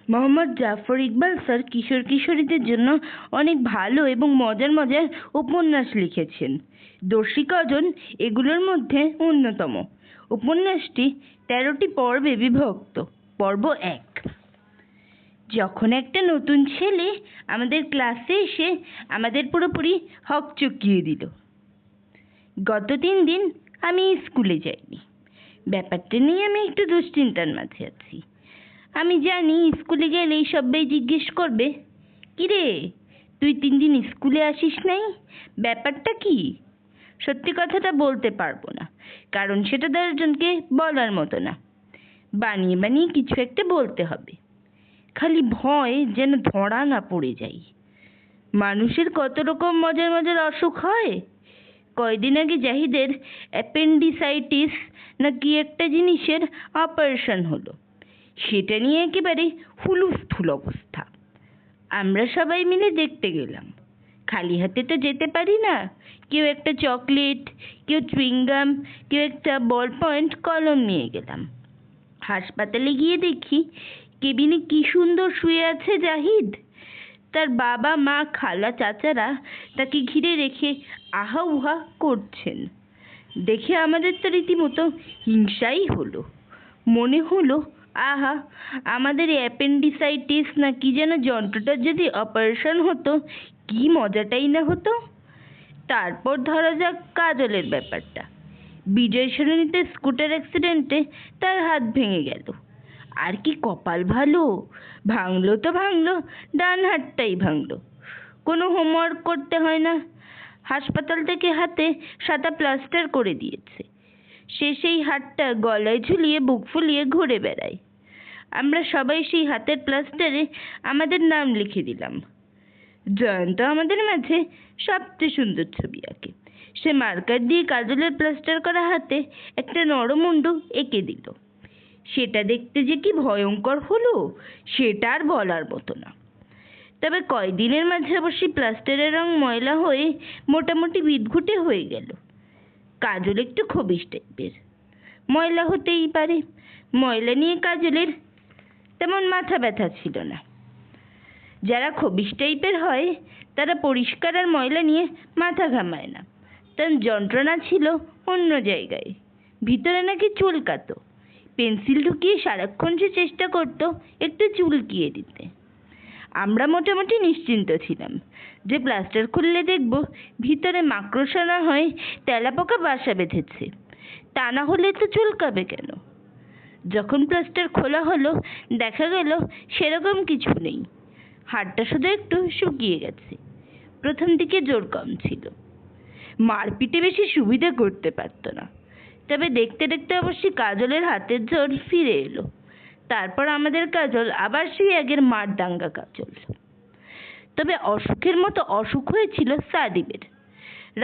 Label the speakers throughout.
Speaker 1: Mohammad Zafar Iqbal sir কিশোর কিশোরীদের জন্য অনেক ভালো এবং মজার মজার উপন্যাস লিখেছেন। দস্যি কাজন এগুলোর মধ্যে অন্যতম। উপন্যাসটি 13টি পর্বে বিভক্ত। পর্ব 1। যখন একটা নতুন ছেলে আমাদের ক্লাসে এসে আমাদের পুরোপুরি হকচকিয়ে দিল। গত 3 দিন আমি স্কুলে যাইনি। ব্যাপারটা নিয়ে আমি একটু দুশ্চিন্তার মাঝে আছি। আমি জানি স্কুলে গেলেই সবাই জিজ্ঞেস করবে, কিরে তুই 3 দিন স্কুলে আসিস নাই, ব্যাপারটা কি? সত্যি কথাটা বলতে পারবো না, কারণ সেটা 10 জনকে বলার মতো না। বানিয়ে বানিয়ে কিছু একটা বলতে হবে। খালি ভয় যেন ধরা না পড়ে যাই। মানুষের কত রকম মজার মজার অসুখ হয়। কয়দিন আগে জাহিদের অ্যাপেন্ডিসাইটিস না কি একটা জিনিসের অপারেশন হলো। সেটা নিয়ে একেবারে হুলুস্থুল অবস্থা। আমরা সবাই মিলে দেখতে গেলাম। খালি হাতে তো যেতে পারি না। কেউ একটা চকলেট, কেউ চুইংগাম, কেউ একটা বল পয়েন্ট কলম নিয়ে গেলাম। হাসপাতালে গিয়ে দেখি কেবিনে কি সুন্দর শুয়ে আছে জাহিদ। তার বাবা মা খালা চাচারা তাকে ঘিরে রেখে আহা উহা করছেন। দেখে আমাদের তো রীতিমতো হিংসাই হলো। মনে হলো, আহা, আমাদের অ্যাপেন্ডিসাইটিস না কি যেন যন্ত্রটার যদি অপারেশন হতো কি মজাটাই না হতো। তারপর ধরা যাক কাজলের ব্যাপারটা। বিজয় সরণিতে স্কুটার অ্যাক্সিডেন্টে তার হাত ভেঙে গেল। আর কি কপাল ভালো, ভাঙলো তো ভাঙলো, ডান হাতটাই ভাঙলো। কোনো হোমওয়ার্ক করতে হয় না। হাসপাতাল থেকে হাতে 7টা প্লাস্টার করে দিয়েছে। সে সেই হাতটা গলায় ঝুলিয়ে বুক ফুলিয়ে ঘুরে বেড়ায়। আমরা সবাই সেই হাতের প্লাস্টারে আমাদের নাম লিখে দিলাম। জয়ন্ত আমাদের মাঝে সবচেয়ে সুন্দর ছবি আঁকে। সে মার্কার দিয়ে কাজলের প্লাস্টার করা হাতে একটা নরমুন্ডু এঁকে দিল। সেটা দেখতে যে কি ভয়ঙ্কর হলো সেটা আর বলার মতো না। তবে কয়দিনের মাঝে অবশ্যই প্লাস্টারের রং ময়লা হয়ে মোটামুটি বিদঘুটে হয়ে গেল। কাজল একটু খবিশ টাইপের, ময়লা হতেই পারে। ময়লা নিয়ে কাজলের তেমন মাথা ব্যথা ছিল না। যারা খবিশ টাইপের হয় তারা পরিষ্কার আর ময়লা নিয়ে মাথা ঘামায় না। তার যন্ত্রণা ছিল অন্য জায়গায়। ভিতরে নাকি চুলকাতো। পেন্সিল ঢুকিয়ে সারাক্ষণ সে চেষ্টা করতো একটু চুলকিয়ে দিতে। আমরা মোটামুটি নিশ্চিন্ত ছিলাম যে প্লাস্টার খুললে দেখব ভিতরে মাকড়সা না হয় তেলাপোকা বাসা বেঁধেছে। তা না হলে তো চুলকাবে কেন? যখন প্লাস্টার খোলা হলো দেখা গেল সেরকম কিছু নেই। হাড়টা শুধু একটু শুকিয়ে গেছে। প্রথম দিকে জোর কম ছিল। মারপিটে বেশি সুবিধা করতে পারতো না। তবে দেখতে দেখতে অবশ্যই কাজলের হাতের জোর ফিরে এলো। তারপর আমাদের কাজল আবার সেই আগের মারদাঙ্গা কাজল। তবে অসুখের মতো অসুখ হয়েছিল সাদিবের।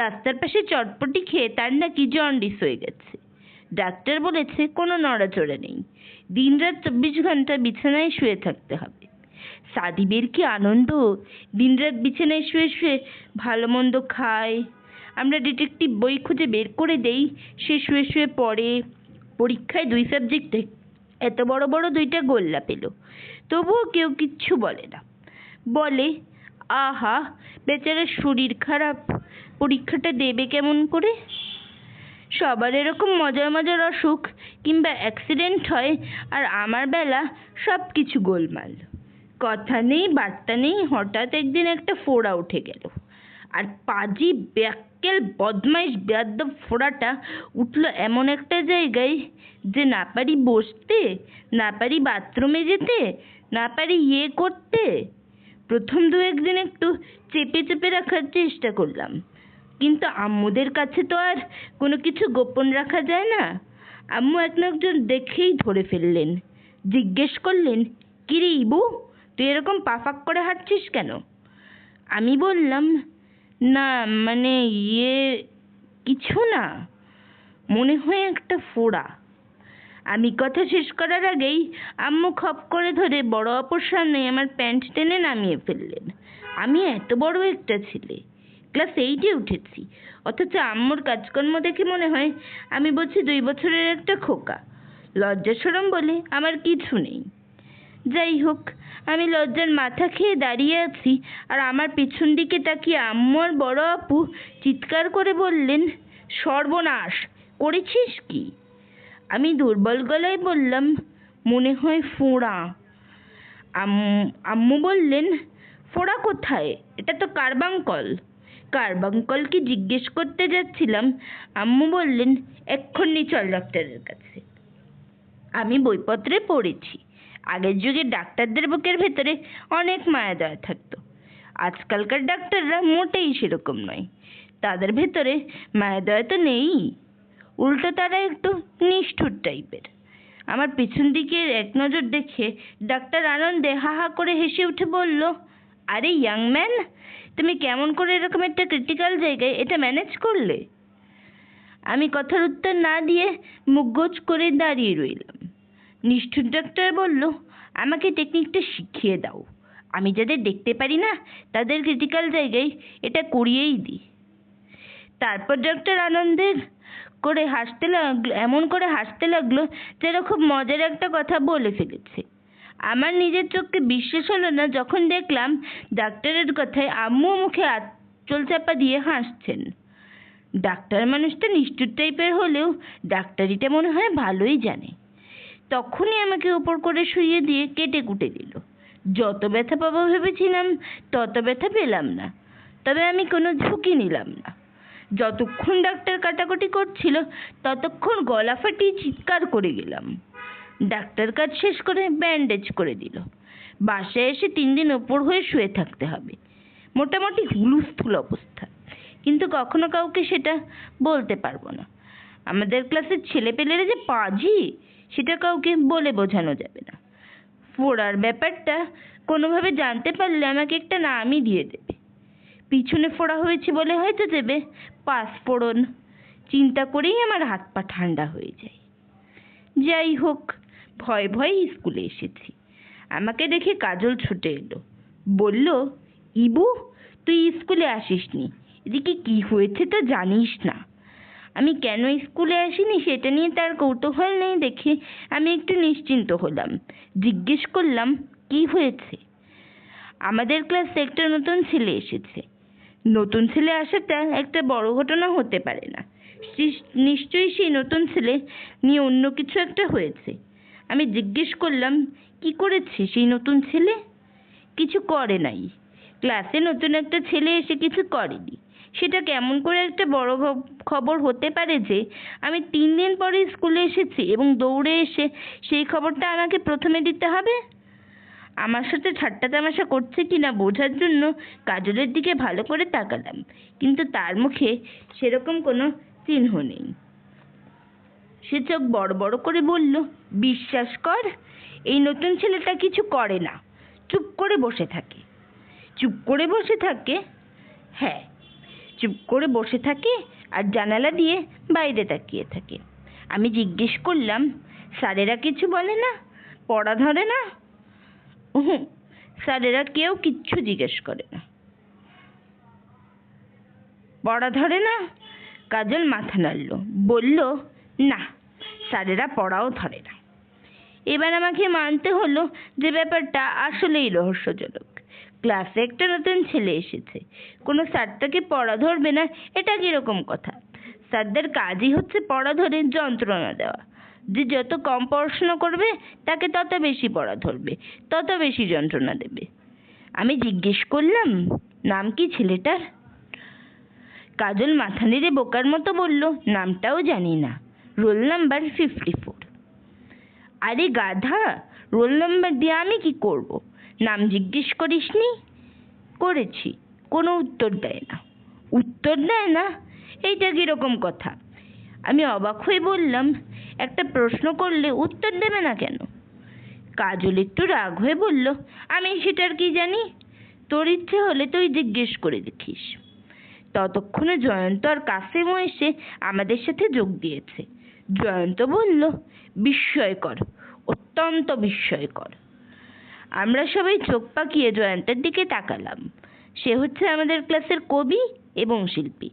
Speaker 1: রাস্তার পাশে চটপটি খেয়ে তার নাকি জন্ডিস হয়ে গেছে। ডাক্তার বলেছে কোনো নড়াচড়া নেই, দিনরাত 24 ঘন্টা বিছানায় শুয়ে থাকতে হবে। সাদিবের কি আনন্দ, দিনরাত বিছানায় শুয়ে শুয়ে ভালো মন্দ খায়। আমরা ডিটেকটিভ বই খুঁজে বের করে দেই, সে শুয়ে শুয়ে পড়ে। পরীক্ষায় 2 সাবজেক্টে এত বড় বড় 2টা গোল্লা পেল, তবুও কেউ কিচ্ছু বলে না। বলে, আহা, বেচারার শরীর খারাপ, পরীক্ষাটা দেবে কেমন করে? সবার এরকম মজার মজার অসুখ কিংবা অ্যাক্সিডেন্ট হয়, আর আমার বেলা সব কিছু গোলমাল। কথা নেই বার্তা নেই, হঠাৎ একদিন একটা ফোড়া উঠে গেল। আর পাজি ব্যাক্কেল বদমাইশ বেয়াদ্দব ফোড়াটা উঠল এমন একটা জায়গায় যে না পারি বসতে, না পারি বাথরুমে যেতে, না পারি করতে। প্রথম 2-1 দিন একটু চেপে চেপে রাখার চেষ্টা করলাম, কিন্তু আম্মুদের কাছে তো আর কোনো কিছু গোপন রাখা যায় না। আম্মু একজন দেখেই ধরে ফেললেন। জিজ্ঞেস করলেন, কিরে ইবু, তুই এরকম পাফাক করে হাঁটছিস কেন? আমি বললাম, না মানে কিছু না, মনে হয় একটা ফোড়া। আমি কথা শেষ করার আগেই আম্মু খপ করে ধরে বড় অপর সামনে আমার প্যান্ট টেনে নামিয়ে ফেললেন। আমি এত বড় একটা ছেলে, ক্লাস 8-এ উঠেছি, অথচ আম্মুর কাজকর্ম দেখে মনে হয় আমি বলছি 2 বছরের একটা খোকা। লজ্জা শরম বলে আমার কিছু নেই। যাই হোক, আমি লজ্জার মাথা খেয়ে দাঁড়িয়ে আছি, আর আমার পিছন দিকে তাকিয়ে আম্মু আর বড় আপু চিৎকার করে বললেন, সর্বনাশ করেছিস কি? আমি দুর্বল গলায় বললাম, মনে হয় ফোঁড়া। আম্মু বললেন, ফোঁড়া কোথায়? এটা তো কার্বাঙ্কল। কার্বাঙ্কলকে জিজ্ঞেস করতে যাচ্ছিলাম, আম্মু বললেন, এক্ষুনি চল ডাক্তারের কাছে। আমি বইপত্রে পড়েছি, আগের যুগে ডাক্তারদের বুকের ভেতরে অনেক মায়া দয়া থাকতো। আজকালকার ডাক্তাররা মোটেই সেরকম নয়, তাদের ভেতরে মায়া দয়া তো নেই, উল্টো তারা একটু নিষ্ঠুর টাইপের। আমার পিছন দিকে এক নজর দেখে ডাক্তার আনন্দে হা হা করে হেসে উঠে বলল, আরে ইয়াং ম্যান, তুমি কেমন করে এরকম একটা ক্রিটিক্যাল জায়গায় এটা ম্যানেজ করলে? আমি কথার উত্তর না দিয়ে মুখ গোজ করে দাঁড়িয়ে রইলাম। নিষ্ঠুর ডাক্তার বলল, আমাকে টেকনিকটা শিখিয়ে দাও, আমি যাদের দেখতে পারি না তাদের ক্রিটিক্যাল জায়গায় এটা করিয়েই দিই। তারপর ডক্টর আনন্দে করে হাসতে লাগলো, এমন করে হাসতে লাগলো যেন খুব মজার একটা কথা বলে ফেলেছে। আমার নিজের চোখকে বিশ্বাস হলো না যখন দেখলাম ডাক্তারের কথায় আম্মু মুখে আঁচল চাপা দিয়ে হাসছেন। ডাক্তার মানুষটা নিষ্ঠুর টাইপের হলেও ডাক্তারিটা মনে হয় ভালোই জানে। তখনই আমাকে উপর করে শুইয়ে দিয়ে কেটে কুটে দিল। যত ব্যথা পাবো ভেবেছিলাম তত ব্যথা পেলাম না, তবে আমি কোনো ঝুঁকি নিলাম না। যতক্ষণ ডাক্তার কাটাকুটি করছিল ততক্ষণ গলা ফাটিয়ে চিৎকার করে গেলাম। ডাক্তার কাজ শেষ করে ব্যান্ডেজ করে দিল। বাসায় এসে 3 দিন ওপর হয়ে শুয়ে থাকতে হবে। মোটামুটি হুলুস্থুল অবস্থা, কিন্তু কখনো কাউকে সেটা বলতে পারবো না। আমাদের ক্লাসের ছেলেপেলেরা যে পাজি সেটা কাউকে বলে বোঝানো যাবে না। ফোড়ার ব্যাপারটা কোনোভাবে জানতে পারলে আমাকে একটা নামই দিয়ে দেবে। পিছনে ফোড়া হয়েছে বলে হয়তো দেবে পাঁচফোড়ন। চিন্তা করেই আমার হাত পা ঠান্ডা হয়ে যায়। যাই হোক, ভয় ভয়ে স্কুলে এসেছি। আমাকে দেখে কাজল ছুটে এলো, বলল, ইবু, তুই স্কুলে আসিসনি, এদিকে কি হয়েছে তো জানিস না? আমি কেন স্কুলে আসিনি সেটা নিয়ে তার কৌতূহল নেই দেখে আমি একটু নিশ্চিন্ত হলাম। জিজ্ঞেস করলাম, কি হয়েছে? আমাদের ক্লাসে একটা নতুন ছেলে এসেছে। নতুন ছেলে আসাটা একটা বড় ঘটনা হতে পারে না, নিশ্চয়ই সেই নতুন ছেলে নিয়ে অন্য কিছু একটা হয়েছে। আমি জিজ্ঞেস করলাম, কি করেছে সেই নতুন ছেলে? কিছু করে নাই। ক্লাসে নতুন একটা ছেলে এসে কিছু করেনি, সেটা কেমন করে একটা বড় খবর হতে পারে যে আমি 3 দিন পরে স্কুলে এসেছি এবং দৌড়ে এসে সেই খবরটা আমাকে প্রথমে দিতে হবে? আমার সাথে ঠাট্টা তামাশা করছে কিনা বোঝার জন্য কাজলের দিকে ভালো করে তাকালাম, কিন্তু তার মুখে সেরকম কোনো চিহ্ন নেই। সে চোখ বড় বড় করে বলল, বিশ্বাস কর, এই নতুন ছেলেটা কিছু করে না, চুপ করে বসে থাকে। চুপ করে বসে থাকে? হ্যাঁ, চুপ করে বসে থাকে আর জানালা দিয়ে বাইরে তাকিয়ে থাকে। আমি জিজ্ঞেস করলাম, স্যারেরা কিছু বলে না? পড়া ধরে না? স্যারেরা কেউ কিচ্ছু জিজ্ঞেস করে না। পড়া ধরে না? কাজল মাথা নাড়ল, বলল, না, স্যারেরা পড়াও ধরে না। এবার আমাকে মানতে হলো যে ব্যাপারটা আসলেই রহস্যজনক। ক্লাসে একটা নতুন ছেলে এসেছে, কোনো স্যার তাকে পড়া ধরবে না, এটা কিরকম কথা? স্যারদের কাজই হচ্ছে পড়া ধরে যন্ত্রণা দেওয়া। যে যত কম পড়াশোনা করবে তাকে তত বেশি পড়া ধরবে, তত বেশি যন্ত্রণা দেবে। আমি জিজ্ঞেস করলাম, নাম কি ছেলেটার? কাজল মাথা নেড়ে বোকার মতো বলল, নামটাও জানি না, রোল নাম্বার 54। আরে গাধা, রোল নাম্বার দিয়ে আমি কি করব? নাম জিজ্ঞেস করিসনি? করেছি, কোনো উত্তর দেয় না। উত্তর দেয় না? এইটা কিরকম কথা? আমি অবাক হয়ে বললাম, একটা প্রশ্ন করলে উত্তর দেবে না কেন? কাজল একটু রাগ হয়ে বলল, আমি সেটার কি জানি, তোর ইচ্ছে হলে তুই জিজ্ঞেস করে দেখিস। ততক্ষণে জয়ন্ত আর কাসেমও এসে আমাদের সাথে যোগ দিয়েছে। জয়ন্ত বলল, বিস্ময়কর, অত্যন্ত বিস্ময়কর। আমরা সবাই চোখ পাকিয়ে জয়ন্তের দিকে তাকালাম। সে হচ্ছে আমাদের ক্লাসের কবি এবং শিল্পী।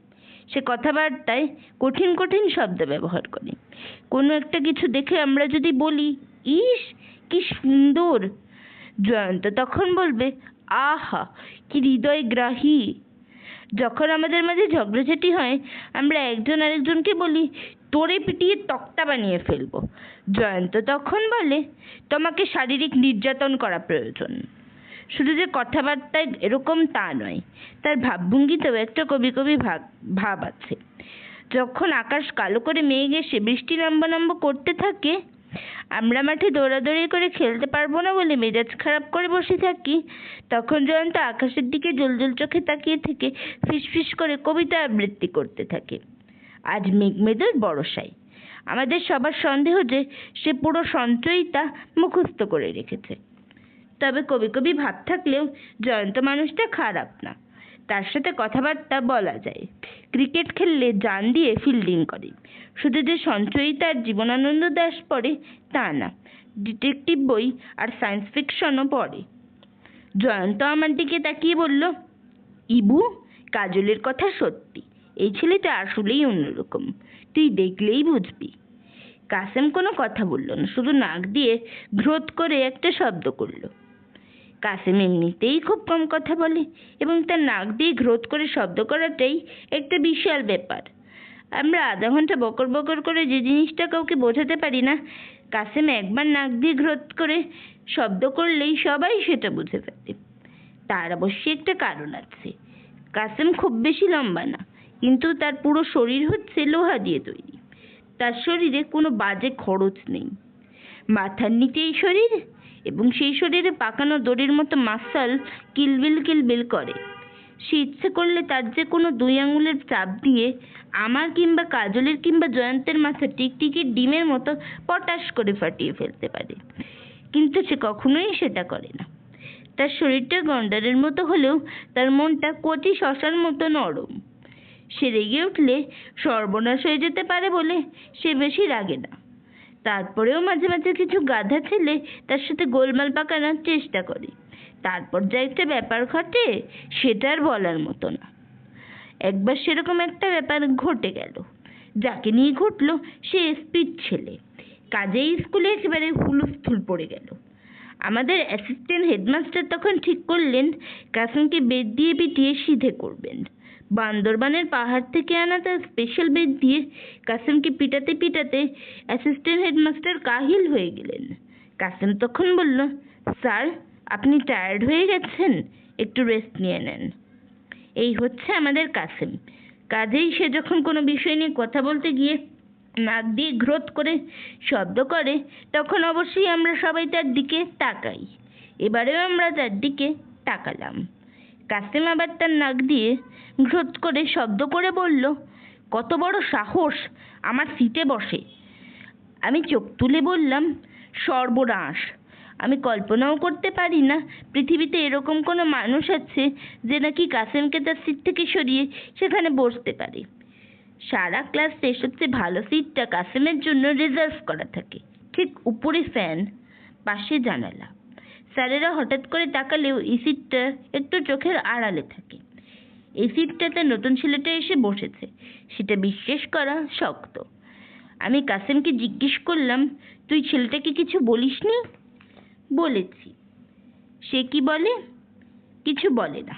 Speaker 1: সে কথাবার্তায় কঠিন কঠিন শব্দ ব্যবহার করে। কোনো একটা কিছু দেখে আমরা যদি বলি, ইস কি সুন্দর, জয়ন্ত তখন বলবে, আহা কি হৃদয়গ্রাহী। যখন আমাদের মাঝে ঝগড়াঝাটি হয় আমরা একজন আরেকজনকে বলি, তোরে পিটিয়ে তক্তা বানিয়ে ফেলবো। জয়ন্ত তখন বলে, তোমাকে শারীরিক নির্যাতন করা প্রয়োজন। শুধু যে কথাবার্তায় এরকম তা নয়, তার ভাবভঙ্গিতেও একটা কবি কবি ভাব আছে। যখন আকাশ কালো করে মেঘ এসে বৃষ্টি নাম্বা নাম্বা করতে থাকে, আমরা মাঠে দৌড়াদৌড়ি করে খেলতে পারবো না বলে মেজাজ খারাপ করে বসে থাকি, তখন জয়ন্ত আকাশের দিকে জ্বলজ্বল চোখে তাকিয়ে থেকে ফিসফিস করে কবিতা আবৃত্তি করতে থাকে। আজ মেঘমেদুর বড়সাই। আমাদের সবার সন্দেহ যে সে পুরো সঞ্চয়িতা মুখস্থ করে রেখেছে। তবে কবি কবি ভাব থাকলেও জয়ন্ত মানুষটা খারাপ না। তার সাথে কথাবার্তা বলা যায়। ক্রিকেট খেললে জান দিয়ে ফিল্ডিং করে। শুধু যে সঞ্চয়িতার জীবনানন্দ দাশ পড়ে তা না, ডিটেকটিভ বই আর সায়েন্স ফিকশনও পড়ে। জয়ন্ত আমার দিকে তাকিয়ে বলল, ইবু, কাজলের কথা সত্যি। এই ছেলেটা আসলেই অন্যরকম, তুই দেখলেই বুঝবি। কাসেম কোনো কথা বলল না, শুধু নাক দিয়ে ঘ্রোত করে একটা শব্দ করলো। কাসেম এমনিতেই খুব কম কথা বলে এবং তার নাক দিয়ে ঘ্রোত করে শব্দ করাটাই একটা বিশাল ব্যাপার। আমরা আধা ঘন্টা বকর বকর করে যে জিনিসটা কাউকে বোঝাতে পারি না, কাসেম একবার নাক দিয়ে ঘ্রোত করে শব্দ করলেই সবাই সেটা বুঝে ফেলে। তার অবশ্যই একটা কারণ আছে। কাসেম খুব বেশি লম্বা না, কিন্তু তার পুরো শরীর হচ্ছে লোহা দিয়ে তৈরি। তার শরীরে কোনো বাজে খরচ নেই। মাথার নিচেই শরীর, এবং সেই শরীরে পাকানো দড়ির মতো মাসল কিলবিল কিলবিল করে। সে ইচ্ছে করলে তার যে কোনো 2 আঙুলের চাপ দিয়ে আমার কিংবা কাজলের কিংবা জয়ন্তের মাথা টিকটিকির ডিমের মতো পটাশ করে ফাটিয়ে ফেলতে পারে, কিন্তু সে কখনোই সেটা করে না। তার শরীরটা গন্ডারের মতো হলেও তার মনটা কচি শশার মতো নরম। সে রেগে উঠলে সর্বনাশ হয়ে যেতে পারে বলে সে বেশি রাগে না। তারপরেও মাঝে মাঝে কিছু গাধা ছেলে তার সাথে গোলমাল পাকানোর চেষ্টা করে। তারপর যা একটা ব্যাপার ঘটে সেটা আর বলার মতো না। একবার সেরকম একটা ব্যাপার ঘটে গেল। যাকে নিয়ে ঘটলো সে এসপির ছেলে। কাজেই স্কুলে একেবারে হুলস্থুল পড়ে গেল। আমাদের অ্যাসিস্ট্যান্ট হেডমাস্টার তখন ঠিক করলেন কাসেমকে বেত দিয়ে পিটিয়ে সিধে করবেন। বান্দরবানের পাহাড় থেকে আনা তার স্পেশাল বেত দিয়ে কাসেমকে পিটাতে পিটাতে অ্যাসিস্ট্যান্ট হেডমাস্টার কাহিল হয়ে গেলেন। কাসেম তখন বলল, স্যার, আপনি টায়ার্ড হয়ে গেছেন, একটু রেস্ট নিয়ে নেন। এই হচ্ছে আমাদের কাসেম। কাজেই সে যখন কোনো বিষয় নিয়ে কথা বলতে গিয়ে নাক দিয়ে ঘ্রোত করে শব্দ করে, তখন অবশ্যই আমরা সবাই তার দিকে তাকাই। এবারেও আমরা তার দিকে তাকালাম। কাসেম আবার তার নাক দিয়ে ঘ্রোত করে শব্দ করে বলল, কত বড় সাহস আমার সিটে বসে। আমি চোখ তুলে বললাম, সর্বনাশ! আমি কল্পনাও করতে পারি না পৃথিবীতে এরকম কোনো মানুষ আছে যে নাকি কাসেমকে তার সিট থেকে সরিয়ে সেখানে বসতে পারে। সারা ক্লাস শেষ হচ্ছে ভালো সিটটা কাসেমের জন্য রিজার্ভ করা থাকে। ঠিক উপরে ফ্যান, পাশে জানালা। স্যারেরা হঠাৎ করে তাকালেও এই সিটটা একটু চোখের আড়ালে থাকে। এই সিটটাতে নতুন ছেলেটা এসে বসেছে, সেটা বিশ্বাস করা শক্ত। আমি কাসেমকে জিজ্ঞেস করলাম, তুই ছেলেটাকে কিছু বলিসনি? বলেছি। সে কি বলে? কিছু বলে না,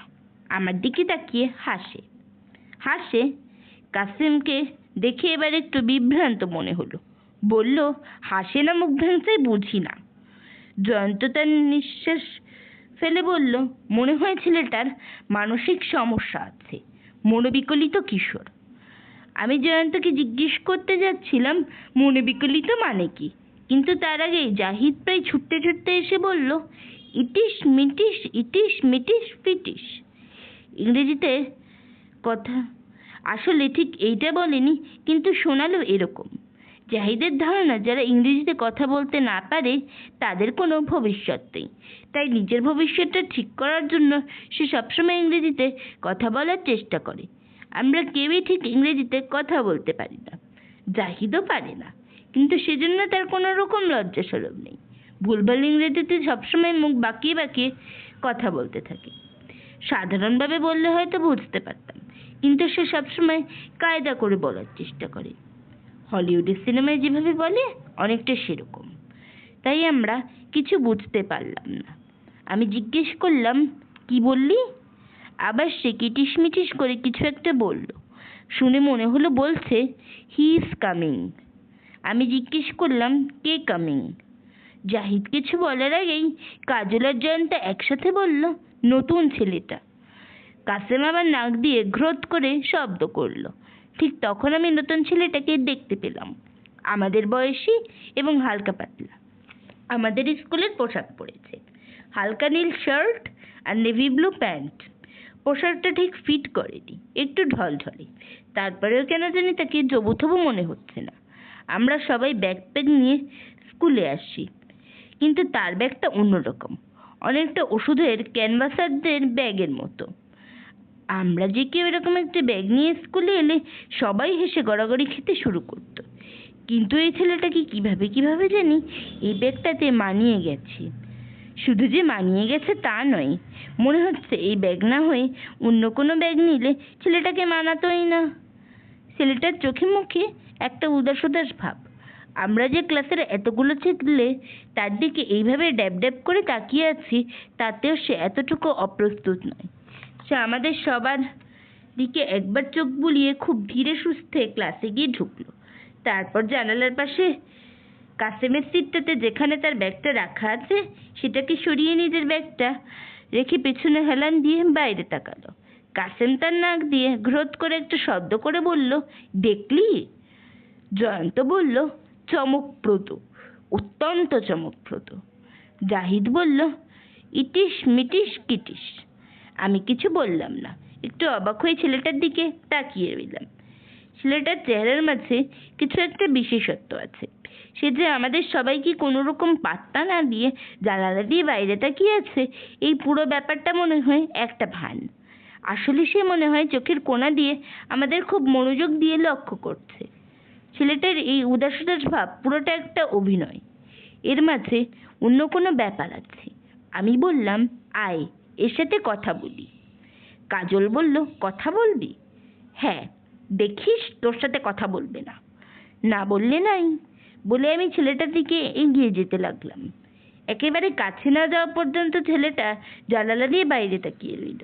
Speaker 1: আমার দিকে তাকিয়ে হাসে। হাসে? কাসেমকে দেখে এবার একটু বিভ্রান্ত মনে হলো। বলল, হাসে না মুখ ভাঙছে বুঝি না। জয়ন্ত তার নিঃশ্বাস ফেলে বলল, মনে হয় ছেলেটার মানসিক সমস্যা আছে, মনোবিকলিত কিশোর। আমি জয়ন্তকে জিজ্ঞেস করতে যাচ্ছিলাম মনোবিকলিত মানে কি, কিন্তু তার আগেই জাহিদ প্রায় ছুটতে ছুটতে এসে বলল, ইটিস মিটিস ইটিস মিটিস ফিটিস। ইংরেজিতে কথা আসলে ঠিক এইটা বলেনি, কিন্তু শোনালো এরকম। জাহিদের ধারণা যারা ইংরেজিতে কথা বলতে না পারে তাদের কোনো ভবিষ্যৎ নেই, তাই নিজের ভবিষ্যৎটা ঠিক করার জন্য সে সবসময় ইংরেজিতে কথা বলার চেষ্টা করে। আমরা কেউই ঠিক ইংরেজিতে কথা বলতে পারি না, জাহিদও পারে না, কিন্তু সেজন্য তার কোনো রকম লজ্জা সরম নেই। ভুলভাল ইংরেজিতে সবসময় মুখ বাঁকিয়ে বাঁকিয়ে কথা বলতে থাকে। সাধারণভাবে বললে হয়তো বুঝতে পারতাম, কিন্তু সে সবসময় কায়দা করে বলার চেষ্টা করে। হলিউডের সিনেমায় যেভাবে বলে অনেকটা সেরকম। তাই আমরা কিছু বুঝতে পারলাম না। আমি জিজ্ঞেস করলাম, কি বললি? আবার সে কিটিসমিটিস করে কিছু একটা বলল। শুনে মনে হলো বলছে হি ইজ কামিং। আমি জিজ্ঞেস করলাম, কে কামিং? জাহিদ কিছু বলার আগেই কাজল আর জয়ন্ত একসাথে বলল, নতুন ছেলেটা। কাসেম আবার নাক দিয়ে গ্রোথ করে শব্দ করলো। ঠিক তখন আমি নতুন ছেলেটাকে দেখতে পেলাম, আমাদের বয়সী এবং হালকা পাতলা। আমাদের স্কুলের পোশাক পরেছে, হালকা নীল শার্ট আর নেভি ব্লু প্যান্ট। পোশাকটা ঠিক ফিট করেনি, একটু ঢলঢলে। তারপরেও কেন জানি তাকে জবুথবু মনে হচ্ছে না। আমরা সবাই ব্যাকপ্যাক নিয়ে স্কুলে আসি, কিন্তু তার ব্যাগটা অন্যরকম, অনেকটা ওষুধের ক্যানভাসারদের ব্যাগের মতো। আমরা যে কেউ এরকম একটা ব্যাগ নিয়ে স্কুলে এলে সবাই হেসে গড়াগড়ি খেতে শুরু করতো। কিন্তু এই ছেলেটাকে কিভাবে জানি এই ব্যাগটাতে মানিয়ে গেছে। শুধু যে মানিয়ে গেছে তা নয়, মনে হচ্ছে এই ব্যাগ না হয়ে অন্য কোনো ব্যাগ নিলে ছেলেটাকে মানাতোই না। ছেলেটার চোখে মুখে একটা উদাস উদাস ভাব। আমরা যে ক্লাসের এতগুলো ছেলে তার দিকে এইভাবে ড্যাব ড্যাব করে তাকিয়ে আছি, তাতেও সে এতটুকু অপ্রস্তুত নয়। সে আমাদের সবার দিকে একবার চোখ বুলিয়ে খুব ধীরে সুস্থে ক্লাসে গিয়ে ঢুকলো। তারপর জানালার পাশে কাসেমের সিটটাতে যেখানে তার ব্যাগটা রাখা আছে সেটাকে সরিয়ে নিজের ব্যাগটা রেখে পেছনে হেলান দিয়ে বাইরে তাকালো। কাসেম তার নাক দিয়ে গ্রোথ করে একটা শব্দ করে বলল, দেখলি? জয়ন্ত বলল, চমকপ্রদ, অত্যন্ত চমকপ্রদ। জাহিদ বলল, ইটিস মিটিস কিটিস। আমি কিছু বললাম না, একটু অবাক হয়ে ছেলেটার দিকে তাকিয়ে রইলাম। ছেলেটার চেহারার মাঝে কিছু একটা বিশেষত্ব আছে। সে যে আমাদের সবাইকে কোনো রকম পাত্তা না দিয়ে জানালা দিয়ে বাইরে তাকিয়ে আছে, এই পুরো ব্যাপারটা মনে হয় একটা ভান। আসলে সে মনে হয় চোখের কোণা দিয়ে আমাদের খুব মনোযোগ দিয়ে লক্ষ্য করছে। ছেলেটার এই উদাস উদাস ভাব পুরোটা একটা অভিনয়, এর মাঝে অন্য কোনো ব্যাপার আছে। আমি বললাম, আয় এর সাথে কথা বলি। কাজল বলল, কথা বলবি? হ্যাঁ, দেখিস তোর সাথে কথা বলবে না। না বললে নাই, বলে আমি ছেলেটার দিকে এগিয়ে যেতে লাগলাম। একেবারে কাছে না যাওয়া পর্যন্ত ছেলেটা জানালা দিয়ে বাইরে তাকিয়ে রইল।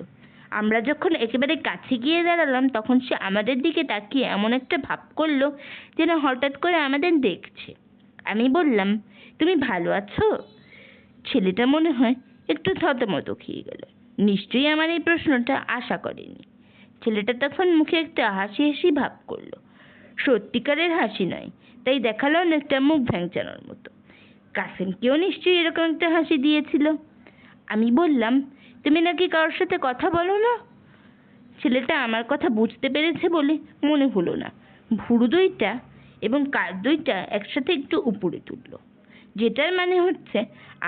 Speaker 1: আমরা যখন একেবারে কাছে গিয়ে দাঁড়ালাম তখন সে আমাদের দিকে তাকিয়ে এমন একটা ভাব করলো যেন হঠাৎ করে আমাদের দেখছে। আমি বললাম, তুমি ভালো আছো? ছেলেটা মনে হয় একটু থতমত খেয়ে গেল। নিশ্চয়ই আমার এই প্রশ্নটা আশা করেনি। ছেলেটা তখন মুখে একটা হাসি হাসি ভাব করলো, সত্যিকারের হাসি নয়, তাই দেখালো অনেকটা মুখ ভ্যাংচানোর মতো। কাসেমকেও নিশ্চয়ই এরকম একটা হাসি দিয়েছিল। আমি বললাম, তুমি নাকি কারোর সাথে কথা বলো না? ছেলেটা আমার কথা বুঝতে পেরেছে বলে মনে হলো না। ভুরু দুইটা এবং কাঁধ দুইটা একসাথে একটু উপরে তুললো, যেটার মানে হচ্ছে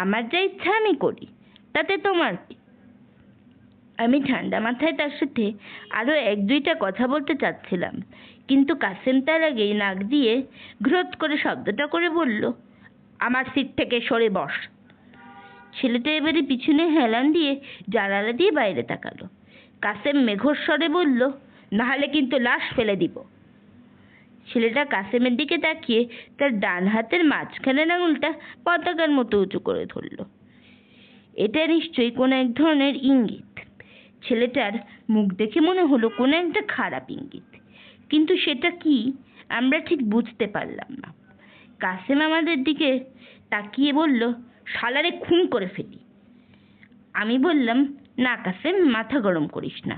Speaker 1: আমার যা ইচ্ছা আমি করি, তাতে তোমার কি? আমি ঠান্ডা মাথায় তার সাথে আরো এক দুইটা কথা বলতে চাচ্ছিলাম, কিন্তু কাসেম তার আগেই নাক দিয়ে গ্রোথ করে শব্দটা করে বলল, আমার সিট থেকে সরে বস। ছেলেটা এবারে পিছনে হেলান দিয়ে জানালা দিয়ে বাইরে তাকালো। কাসেম মেঘর স্বরে বলল, নাহলে কিন্তু লাশ ফেলে দিব। ছেলেটা কাসেমের দিকে তাকিয়ে তার ডান হাতের মাঝখানের আঙুলটা পতাকার মতো উঁচু করে ধরল। এটা নিশ্চয়ই কোনো এক ধরনের ইঙ্গিত। ছেলেটার মুখ দেখে মনে হলো কোনো একটা খারাপ ইঙ্গিত, কিন্তু সেটা কি আমরা ঠিক বুঝতে পারলাম না। কাসেম আমাদের দিকে তাকিয়ে বলল, শালারে খুন করে ফেলি। আমি বললাম, না কাসেম, মাথা গরম করিস না।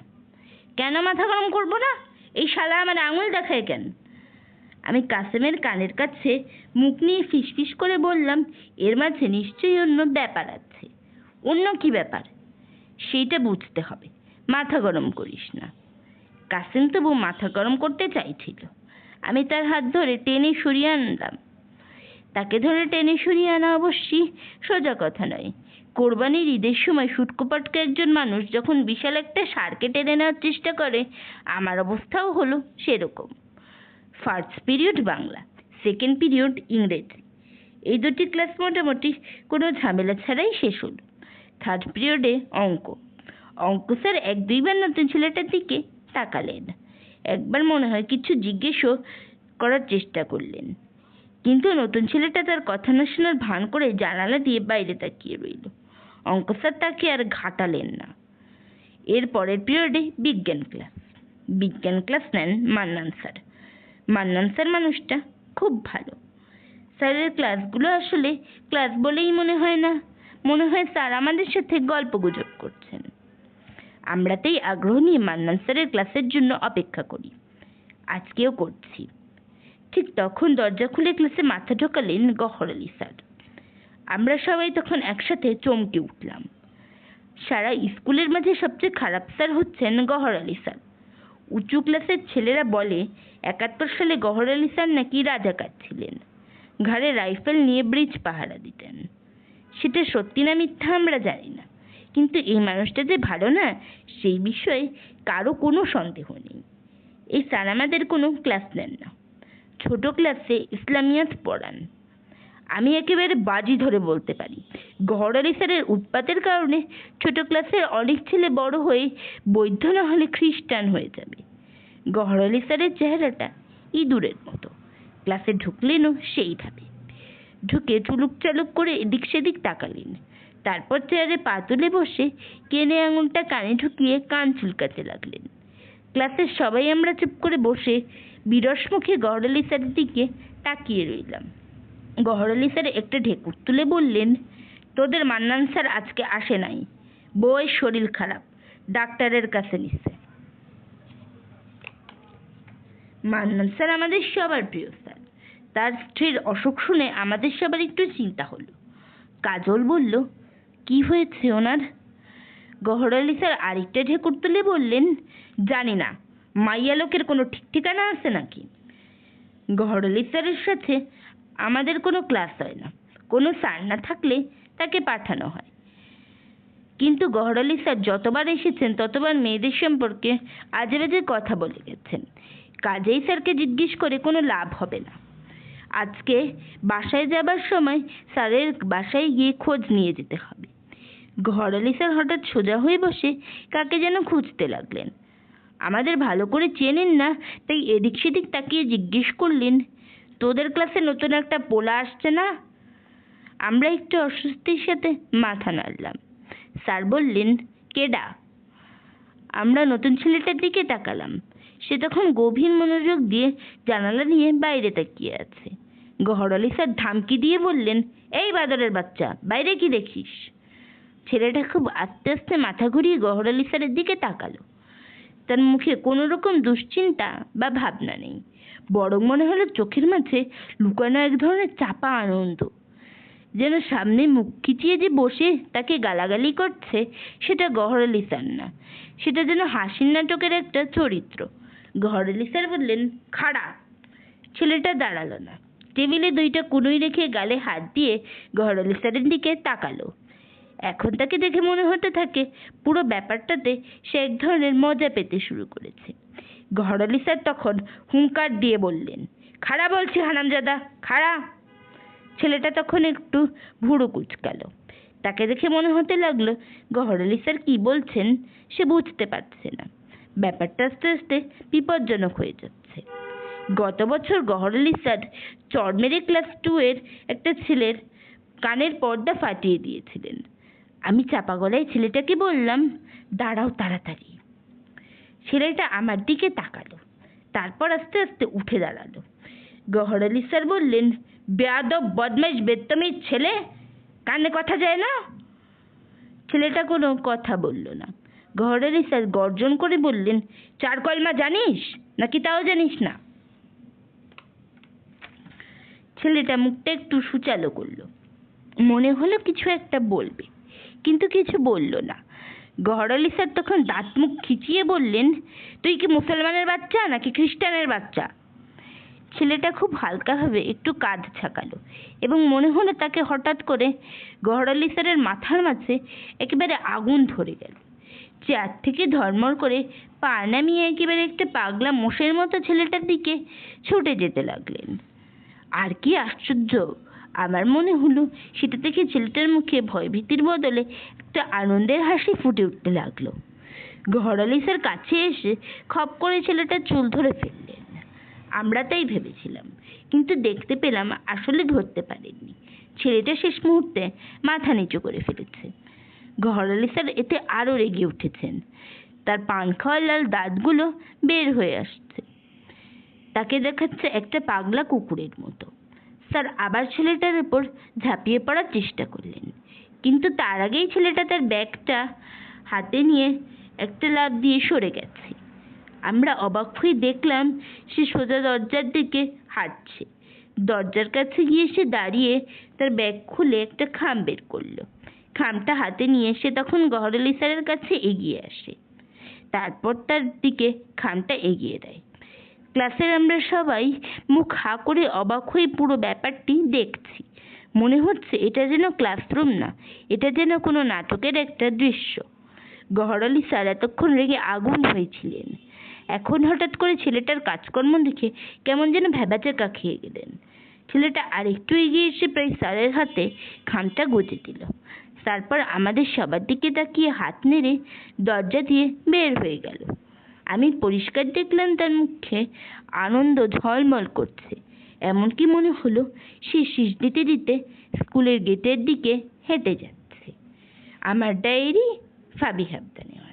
Speaker 1: কেন মাথা গরম করবো না? এই শালা আমার আঙুল দেখায় কেন? আমি কাসেমের কানের কাছে মুখ নিয়ে ফিসফিস করে বললাম, এর মাঝে নিশ্চয়ই অন্য ব্যাপার আছে। অন্য কি ব্যাপার সেইটা বুঝতে হবে, মাথা গরম করিস না। কাসেম তবু মাথা গরম করতে চাইছিল। আমি তার হাত ধরে টেনে সরিয়ে আনলাম। তাকে ধরে টেনে সরিয়ে আনা অবশ্যই সোজা কথা নয়। কোরবানির ঈদের সময় সুটকোপাটকে একজন মানুষ যখন বিশাল একটা ষাঁড়কে টেনে নেওয়ার চেষ্টা করে, আমার অবস্থাও হলো সেরকম। First period Bangla, second period ইংরেজি, এই দুটি ক্লাস মোটামুটি কোনো ঝামেলা ছাড়াই শেষ হলো। থার্ড পিরিয়ডে অঙ্ক। অঙ্ক স্যার এক দুইবার নতুন ছেলেটার দিকে তাকালেন, একবার মনে হয় কিছু জিজ্ঞেসও করার চেষ্টা করলেন, কিন্তু নতুন ছেলেটা তার কথা না শোনার ভান করে জানালা দিয়ে বাইরে তাকিয়ে রইল। অঙ্ক স্যার তাকে আর ঘাটালেন না। এর পরের পিরিয়ডে বিজ্ঞান ক্লাস নেন মান্নান স্যার। মান্নান স্যার মানুষটা খুব ভালো। স্যারের ক্লাসগুলো আসলে ক্লাস বলেই মনে হয় না, মনে হয় স্যার আমাদের সাথে গল্পগুজব করছেন। আমরা তাই আগ্রহ নিয়ে মান্নান স্যারের ক্লাসের জন্য অপেক্ষা করি। আজকেও করছি। ঠিক তখন দরজা খুলে ক্লাসে মাথা ঢোকালেন গহর আলী স্যার। আমরা সবাই তখন একসাথে চমকে উঠলাম। সারা স্কুলের মাঝে সবচেয়ে খারাপ স্যার হচ্ছেন গহর আলী স্যার। উঁচু ক্লাসের ছেলেরা বলে 71 সালে গহর আলী স্যার নাকি রাজাকার ছিলেন, ঘাড়ে রাইফেল নিয়ে ব্রিজ পাহারা দিতেন। সেটা সত্যি না মিথ্যা আমরা জানি না, কিন্তু এই মানুষটা যে ভালো না সেই বিষয়ে কারো কোনো সন্দেহ নেই। এই স্যার আমাদের কোনো ক্লাস নেন না, ছোট ক্লাসে ইসলামিয়াত পড়ান। আমি একেবারে বাজি ধরে বলতে পারি গহর আলী স্যারের উৎপাতের কারণে ছোট ক্লাসের অনেক ছেলে বড় হয়ে বৌদ্ধ না হলে খ্রিস্টান হয়ে যাবে। গহর আলী স্যারের চেহারাটা ইঁদুরের মতো। ক্লাসে ঢুকলেনও সেইভাবে ঢুকে চুলুক চালুক করে এদিক সেদিক তাকালেন, তারপর চেয়ারে পা তুলে বসে কেনে আঙুলটা কানে ঢুকিয়ে কান চুলকাতে লাগলেন। ক্লাসের সবাই আমরা চুপ করে বসে বিরস মুখে গহর আলী স্যারের দিকে তাকিয়ে রইলাম। গহর আলী স্যার একটা ঢেকুর তুলে বললেন, তোদের মান্নান স্যার আজকে আসে নাই, বউয়ের শরীর খারাপ, ডাক্তারের কাছে নিচ্ছে। মান্নান স্যার আমাদের সবার প্রিয় স্যার। তার স্ত্রীর অসুখ শুনে আমাদের সবার একটু চিন্তা হলো। কাজল বলল, কি হয়েছে ওনার? গহর আলী স্যার আরেকটা ঢেকুর তুলে বললেন, জানি না, মাইয়া লোকের কোনো ঠিক ঠিকানা আছে নাকি? গহর আলী স্যারের সাথে আমাদের কোনো ক্লাস হয় না, কোনো স্যার না থাকলে তাকে পাঠানো হয়। কিন্তু গহর আলী স্যার যতবার এসেছেন ততবার মেয়েদের সম্পর্কে আজে বাজে কথা বলে গেছেন। কাজেই স্যারকে জিজ্ঞেস করে কোনো লাভ হবে না। আজকে বাসায় যাবার সময় স্যারের বাসায় গিয়ে খোঁজ নিয়ে যেতে হবে। গহর আলী স্যার হঠাৎ সোজা হয়ে বসে কাকে যেন খুঁজতে লাগলেন। আমাদের ভালো করে চেনেন না, তাই এদিক সেদিক তাকিয়ে জিজ্ঞেস করলেন, তোদের ক্লাসে নতুন একটা পোলা আসছে না? আমরা একটু অস্বস্তির সাথে মাথা নাড়লাম। স্যার বললেন, কেডা? আমরা নতুন ছেলেটার দিকে তাকালাম। সে তখন গভীর মনোযোগ দিয়ে জানালা নিয়ে বাইরে তাকিয়ে আছে। গহর আলী স্যার ধমকি দিয়ে বললেন, এই বাদরের বাচ্চা, বাইরে কি দেখিস? ছেলেটা খুব আস্তে আস্তে মাথা ঘুরিয়ে গহর আলী স্যারের দিকে তাকালো। তার মুখে কোনো রকম দুশ্চিন্তা বা ভাবনা নেই, বরং মনে হলো চোখের মাঝে লুকানো এক ধরনের চাপা আনন্দ। যেন সামনে মুখ খিচিয়ে যে বসে তাকে গালাগালি করছে সেটা গহর আলী স্যার না, সেটা যেন হাসির নাটকের একটা চরিত্র। গহর আলী স্যার বললেন, খাড়া। ছেলেটা দাঁড়ালো না, টেবিলে দুইটা কুনুই রেখে গালে হাত দিয়ে গহর আলী স্যারের দিকে তাকালো। এখন তাকে দেখে মনে হতে থাকে পুরো ব্যাপারটাতে সে এক ধরনের মজা পেতে শুরু করেছে। গহর আলী স্যার তখন হুঙ্কার দিয়ে বললেন, খাড়া বলছি হারামজাদা, খাড়া। ছেলেটা তখন একটু ভুরু কুঁচকালো। তাকে দেখে মনে হতে লাগলো গহর আলী স্যার কি বলছেন সে বুঝতে পারছে না। ব্যাপারটা আস্তে আস্তে বিপজ্জনক হয়ে যাচ্ছে। গত বছর গহর আলী স্যার চড় মেরে ক্লাস 2 এর একটা ছেলের কানের পর্দা ফাটিয়ে দিয়েছিলেন। আমি চাপা গলায় ছেলেটাকে বললাম, দাঁড়াও তাড়াতাড়ি। ছেলেটা আমার দিকে তাকালো, তারপর আস্তে আস্তে উঠে দাঁড়ালো। গহর আলী স্যার বললেন, বেয়াদব বদমাইশ বেত্তমিজ ছেলে, কানে কথা যায় না? ছেলেটা কোনো কথা বলল না। গহর আলী স্যার গর্জন করে বললেন, চার কলমা জানিস নাকি তাও জানিস না? ছেলেটা মুখটা একটু সুচালো করলো, মনে হলো কিছু একটা বলবে, কিন্তু কিছু বলল না। গহর আলী স্যার তখন দাঁত মুখ খিচিয়ে বললেন, তুই কি মুসলমানের বাচ্চা নাকি খ্রিস্টানের বাচ্চা? ছেলেটা খুব হালকাভাবে একটু কাঁধ ঝাঁকালো এবং মনে হলো তাকে হঠাৎ করে গহর আলী স্যারের মাথার মাঝে একেবারে আগুন ধরে গেল। চেয়ার থেকে ধর্মর করে পা নামিয়ে একেবারে একটা পাগলা মোষের মতো ছেলেটার দিকে ছুটে যেতে লাগলেন। আর কি আশ্চর্য, আমার মনে হলো সেটা থেকে ছেলেটার মুখে ভয়ভীতির বদলে একটা আনন্দের হাসি ফুটে উঠতে লাগলো। গহর আলী স্যার কাছে এসে খপ করে ছেলেটার চুল ধরে ফেললেন। আমরা তাই ভেবেছিলাম, কিন্তু দেখতে পেলাম আসলে ধরতে পারেননি। ছেলেটা শেষ মুহূর্তে মাথা নিচু করে ফেলেছে। ঘরালি স্যার এতে আরো রেগে উঠেছেন। তার পান খাওয়া লাল দাঁতগুলো বের হয়ে আসছে। তাকে দেখাচ্ছে একটা পাগলা কুকুরের মতো। স্যার আবার ছেলেটার উপর ঝাঁপিয়ে পড়ার চেষ্টা করলেন, কিন্তু তার আগেই ছেলেটা তার ব্যাগটা হাতে নিয়ে একটা লাফ দিয়ে সরে গেছে। আমরা অবাক হয়ে দেখলাম সে সোজা দরজার দিকে হাঁটছে। দরজার কাছে গিয়ে সে দাঁড়িয়ে তার ব্যাগ খুলে একটা খাম বের করলো। খামটা হাতে নিয়ে সে তখন ঘরালি স্যারের কাছে এগিয়ে আসে, তারপর তার দিকে খামটা এগিয়ে দেয়। ক্লাসের আমরা সবাই মুখ হা করে অবাক হয়ে পুরো ব্যাপারটি দেখছি। মনে হচ্ছে এটা যেন ক্লাসরুম না, এটা যেন কোনো নাটকের একটা দৃশ্য। ঘরালি স্যার এতক্ষণ রেগে আগুন হয়েছিলেন, এখন হঠাৎ করে ছেলেটার কাজকর্ম দেখে কেমন যেন ভ্যাবাচ্যাকা খেয়ে গেলেন। ছেলেটা আরেকটু এগিয়ে এসে প্রায় স্যারের হাতে খামটা গুঁজে দিল। তারপর আমাদের সবার দিকে তাকিয়ে হাত নেড়ে দরজা দিয়ে বের হয়ে গেল। আমি পরিষ্কার দেখলাম তার মুখে আনন্দ ঝলমল করছে, এমনকি মনে হলো সে শীষ দিতে দিতে স্কুলের গেটের দিকে হেঁটে যাচ্ছে। আমার ডায়েরি, ফাবিহা আব্দা নেওয়াজ।